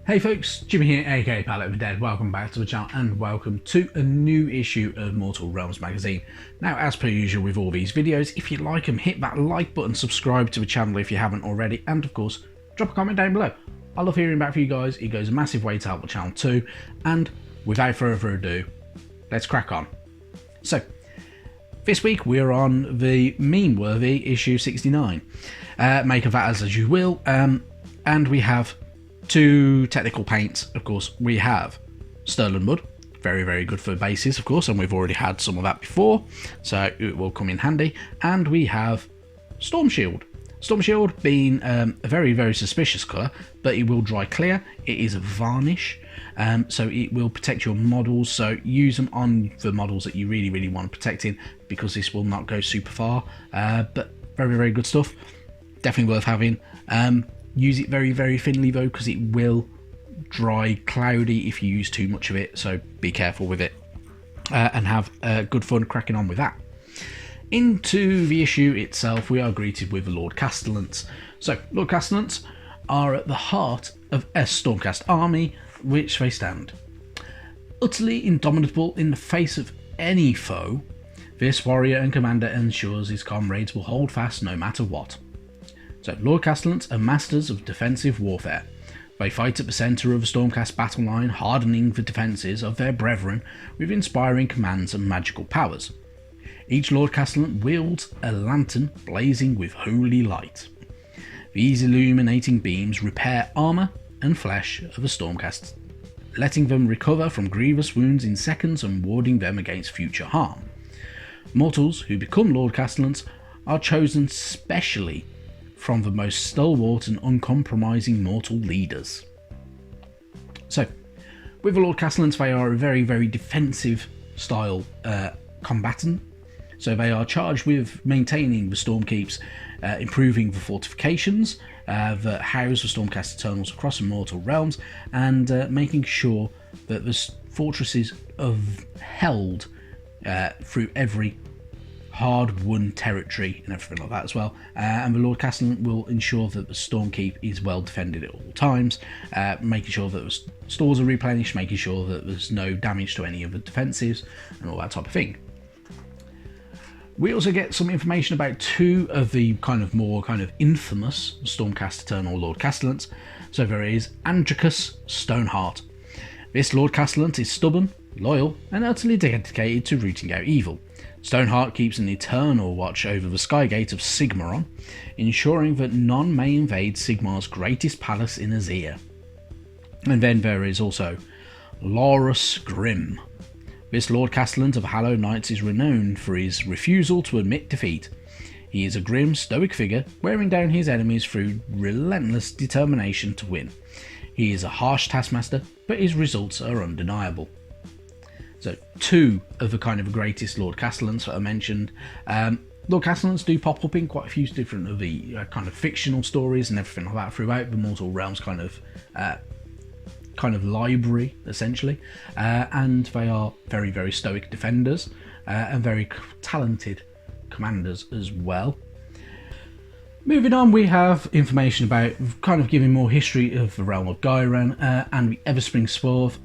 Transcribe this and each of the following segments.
Hey folks, Jimmy here, aka Palette of the Dead. Welcome back to the channel and welcome to a new issue of Mortal Realms magazine. Now, as per usual with all these videos, if you like them, hit that like button, subscribe to the channel if you haven't already, and of course, drop a comment down below. I love hearing back from you guys. It goes a massive way to help the channel too. And without further ado, let's crack on. So, this week we're on the meme-worthy issue 69. Make of that as you will, and we have two technical paints. Of course, we have Sterling Mud, very good for bases, of course, and we've already had some of that before, so it will come in handy. And we have Storm Shield. Storm Shield being a very suspicious colour, but it will dry clear. It is a varnish, so it will protect your models, so use them on the models that you really want protecting, because this will not go super far, but very good stuff. Definitely worth having. Use it very thinly though, because it will dry cloudy if you use too much of it, so be careful with it, and have good fun cracking on with that. Into the issue itself, we are greeted with the Lord Castellans. So Lord Castellans are at the heart of a Stormcast army, which they stand. Utterly indomitable in the face of any foe, this warrior and commander ensures his comrades will hold fast no matter what. So, Lord Castellans are masters of defensive warfare. They fight at the centre of the Stormcast battle line, hardening the defences of their brethren with inspiring commands and magical powers. Each Lord Castellan wields a lantern blazing with holy light. These illuminating beams repair armour and flesh of the Stormcast, letting them recover from grievous wounds in seconds and warding them against future harm. Mortals who become Lord Castellans are chosen specially from the most stalwart and uncompromising mortal leaders. So, with the Lord Castellans, they are a very defensive style combatant. So they are charged with maintaining the Stormkeeps, improving the fortifications that house the Stormcast Eternals across the mortal realms, and making sure that the fortresses are held through every hard-won territory and everything like that as well, and the Lord Castellan will ensure that the Stormkeep is well defended at all times, making sure that the stores are replenished, making sure that there's no damage to any of the defensives and all that type of thing. We also get some information about two of the more infamous Stormcast Eternal Lord Castellans. So there is Androcus Stoneheart. This Lord Castellan is stubborn, loyal, and utterly dedicated to rooting out evil. Stoneheart keeps an eternal watch over the Skygate of Sigmar, ensuring that none may invade Sigmar's greatest palace in Azir. And then there is also Laurus Grim. This Lord Castellan of Hallowed Knights is renowned for his refusal to admit defeat. He is a grim, stoic figure, wearing down his enemies through relentless determination to win. He is a harsh taskmaster, but his results are undeniable. So, two of the greatest Lord Castellans that I mentioned. Lord Castellans do pop up in quite a few different of the fictional stories and everything like that throughout the Mortal Realms library, essentially, and they are very stoic defenders and very talented commanders as well. Moving on, we have information about giving more history of the realm of Gairan and the Everspring Swarth,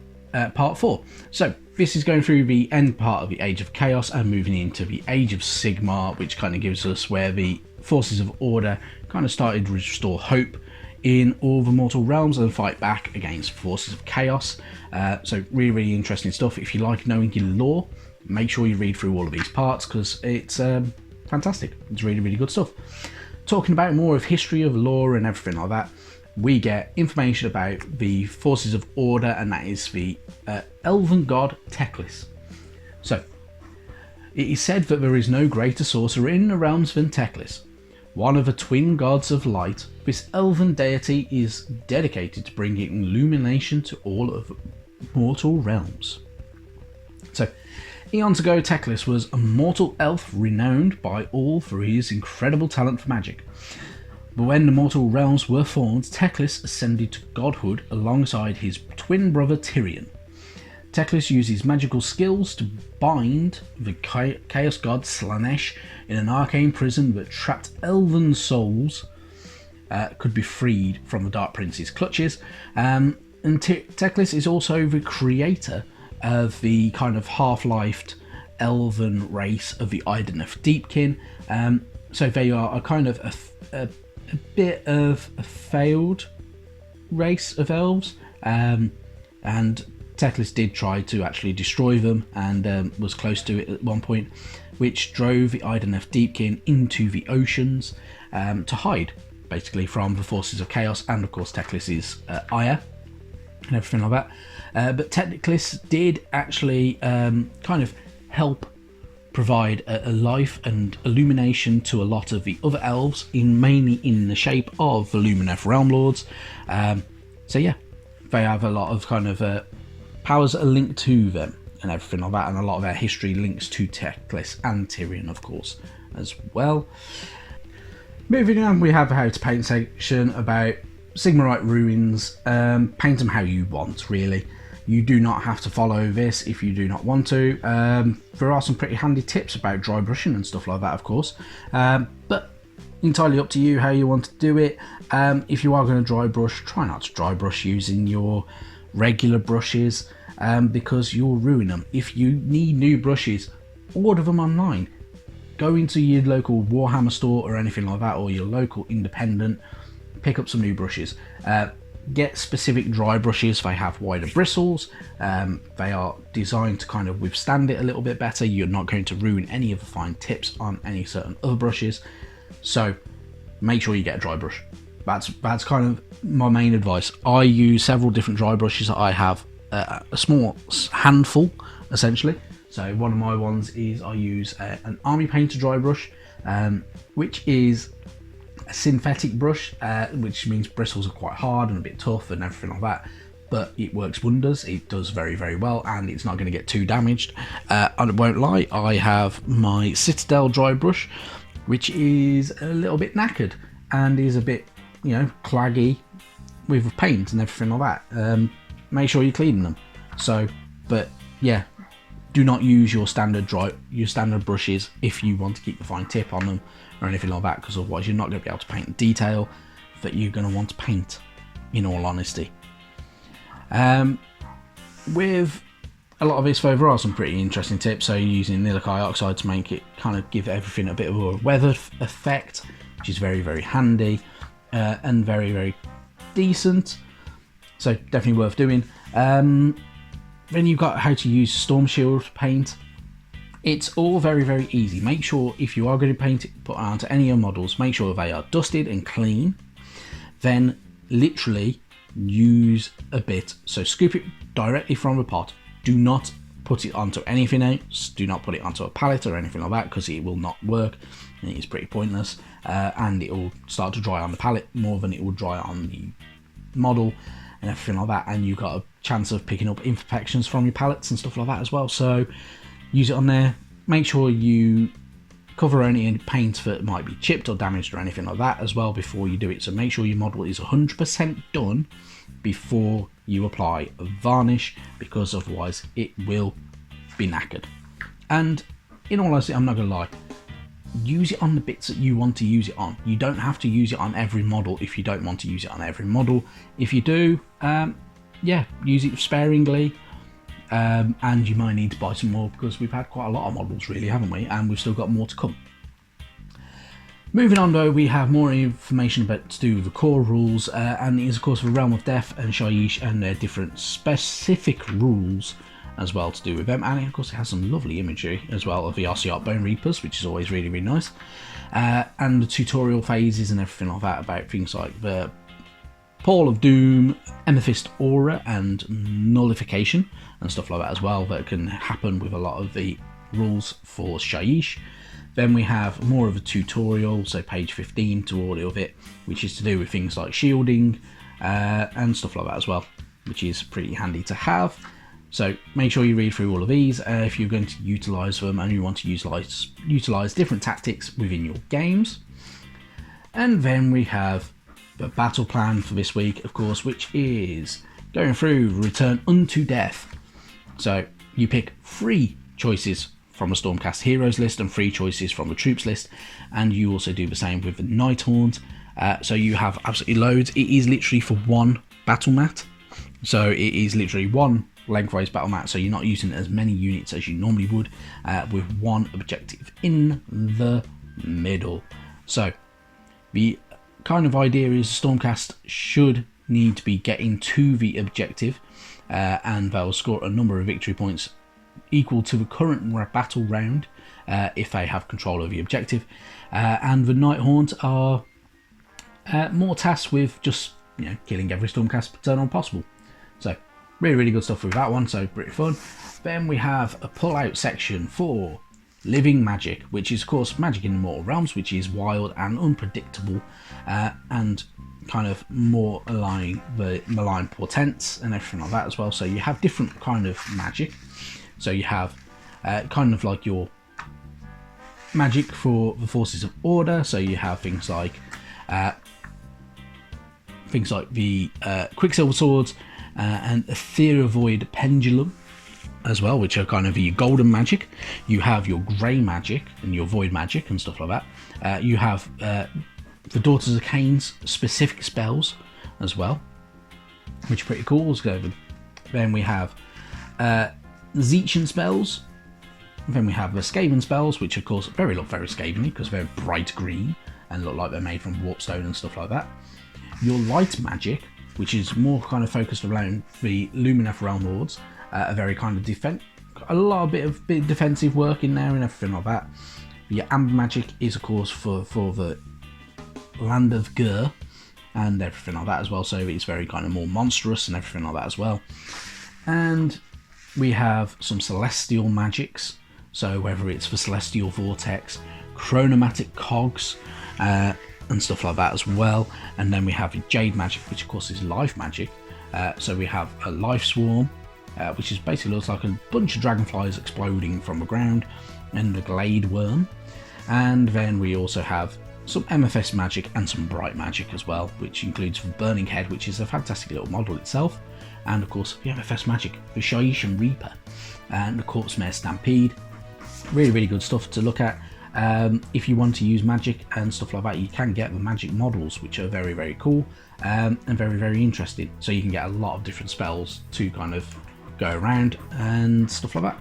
part 4. So this is going through the end part of the Age of Chaos and moving into the Age of Sigmar, which gives us where the forces of order started to restore hope in all the mortal realms and fight back against forces of chaos. So really interesting stuff. If you like knowing your lore, make sure you read through all of these parts, because it's fantastic. It's really good stuff. Talking about more of history of lore and everything like that, we get information about the forces of order, and that is the elven god Teclis. So it is said that there is no greater sorcerer in the realms than Teclis. One of the twin gods of light, this elven deity is dedicated to bringing illumination to all of mortal realms. So, eons ago, Teclis was a mortal elf renowned by all for his incredible talent for magic. But when the mortal realms were formed, Teclis ascended to godhood alongside his twin brother Tyrion. Teclis uses magical skills to bind the chaos god Slanesh in an arcane prison that trapped elven souls could be freed from the Dark Prince's clutches. And Teclis is also the creator of the kind of half-lifed elven race of the Idoneth Deepkin. So they are a kind of a bit of a failed race of elves, and Teclis did try to actually destroy them, and was close to it at one point, which drove the Idoneth Deepkin into the oceans to hide, basically, from the forces of chaos, and of course Teclis's ire and everything like that. But Teclis did actually kind of help provide a life and illumination to a lot of the other elves, mainly in the shape of the Lumineth Realm Lords. So yeah, they have a lot of kind of powers that are linked to them and everything like that, and a lot of their history links to Teclis and Tyrion, of course, as well. Moving on, we have a how to paint section about Sigmarite ruins. Paint them how you want, really. You do not have to follow this if you do not want to. There are some pretty handy tips about dry brushing and stuff like that, of course, but entirely up to you how you want to do it. If you are going to dry brush, try not to dry brush using your regular brushes, because you'll ruin them. If you need new brushes, order them online. Go into your local Warhammer store or anything like that, or your local independent, pick up some new brushes. Get specific dry brushes. They have wider bristles. They are designed to kind of withstand it a little bit better. You're not going to ruin any of the fine tips on any certain other brushes. So make sure you get a dry brush. That's kind of my main advice. I use several different dry brushes. I have a small handful, essentially. So one of my ones is I use an Army Painter dry brush, which is a synthetic brush, which means bristles are quite hard and a bit tough and everything like that, but it works wonders. It does very, very well, and it's not going to get too damaged. I won't lie, I have my Citadel dry brush, which is a little bit knackered and is a bit, you know, claggy with paint and everything like that. Make sure you're cleaning them. So, but yeah, do not use your standard brushes if you want to keep the fine tip on them or anything like that, because otherwise you're not going to be able to paint the detail that you're going to want to paint, in all honesty. With a lot of this, though, there are some pretty interesting tips. So using Nilic oxide to make it kind of give everything a bit of a weather effect, which is very, very handy, and very, very decent. So definitely worth doing. Then you've got how to use Storm Shield paint. It's all very, very easy. Make sure if you are going to paint it, put it onto any of your models, make sure they are dusted and clean. Then literally use a bit. So scoop it directly from the pot. Do not put it onto anything else. Do not put it onto a palette or anything like that, because it will not work and it is pretty pointless. And it will start to dry on the palette more than it will dry on the model and everything like that. And you've got a chance of picking up imperfections from your palettes and stuff like that as well. So use it on there. Make sure you cover any paint that might be chipped or damaged or anything like that as well before you do it. So make sure your model is 100% done before you apply a varnish, because otherwise it will be knackered. And in all honesty, I'm not going to lie, use it on the bits that you want to use it on. You don't have to use it on every model if you don't want to use it on every model. If you do, yeah, use it sparingly. And you might need to buy some more, because we've had quite a lot of models, really, haven't we? And we've still got more to come. Moving on, though, we have more information about to do with the core rules, and it is, of course, the Realm of Death and Shyish and their different specific rules as well to do with them. And of course, it has some lovely imagery as well of the Ossiarch Bone Reapers, which is always really, really nice. And the tutorial phases and everything like that about things like the Paul of Doom, Amethyst Aura, and Nullification, and stuff like that as well, that can happen with a lot of the rules for Shyish. Then we have more of a tutorial, so page 15 to all of it, which is to do with things like shielding and stuff like that as well, which is pretty handy to have. So make sure you read through all of these if you're going to utilise them and you want to utilise different tactics within your games. And then we have the battle plan for this week, of course, which is going through Return Unto Death. So you pick 3 choices from a Stormcast Heroes list and 3 choices from the Troops list, and you also do the same with the Nighthaunt. So you have absolutely loads. It is literally for 1 battle mat, So it is literally one lengthways battle mat, so you're not using as many units as you normally would, with one objective in the middle. So the kind of idea is Stormcast should need to be getting to the objective, and they'll score a number of victory points equal to the current battle round if they have control of the objective, and the Nighthaunt are more tasked with just killing every Stormcast turn on possible. So really good stuff with that one, so pretty fun. Then we have a pull out section for living magic, which is of course magic in the Mortal Realms, which is wild and unpredictable, and kind of more aligning the malign portents and everything like that as well. So you have different kind of magic. So you have kind of like your magic for the forces of order. So you have things like the Quicksilver Swords and Ethereal Void Pendulum as well, which are kind of your golden magic. You have your grey magic and your void magic and stuff like that. You have the Daughters of Cain's specific spells as well, which are pretty cool. Let's go over. Then we have Zeichin spells. Then we have the Skaven spells, which of course look very Skaven-y because they're bright green and look like they're made from warpstone and stuff like that. Your light magic, which is more kind of focused around the Lumineth Realm Lords, a very kind of bit of defensive work in there and everything like that. Your amber magic is of course for the Land of Gur and everything like that as well, so it's very kind of more monstrous and everything like that as well. And we have some celestial magics, so whether it's for Celestial Vortex, Chronomatic Cogs, and stuff like that as well. And then we have Jade magic, which of course is life magic. So we have a Life Swarm, which is basically looks like a bunch of dragonflies exploding from the ground, and the Glade Worm. And then we also have some MFS magic and some bright magic as well, which includes the Burning Head, which is a fantastic little model itself, and of course the MFS magic, the Shaishan Reaper, and the Corpse Mare Stampede. Really good stuff to look at. If you want to use magic and stuff like that, you can get the magic models, which are very cool, and very interesting. So you can get a lot of different spells to kind of go around and stuff like that.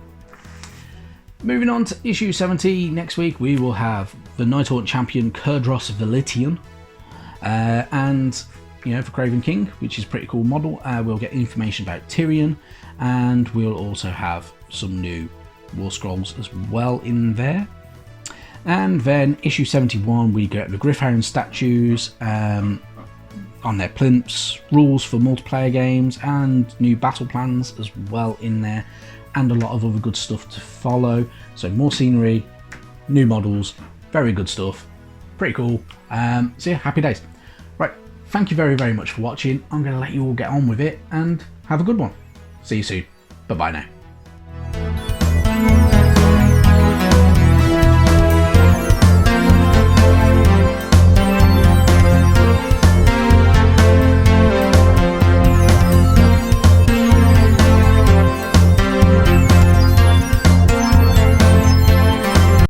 Moving on to issue 70, next week we will have the Nighthaunt champion Kurdros Velitian, and for Craven King, which is a pretty cool model. We'll get information about Tyrion, and we'll also have some new War Scrolls as well in there. And then issue 71, we get the Gryph-hound statues on their plinths, rules for multiplayer games, and new battle plans as well in there, and a lot of other good stuff to follow. So more scenery, new models, very good stuff, pretty cool. So yeah, happy days. Right, thank you very much for watching. I'm going to let you all get on with it and have a good one. See you soon. Bye bye now.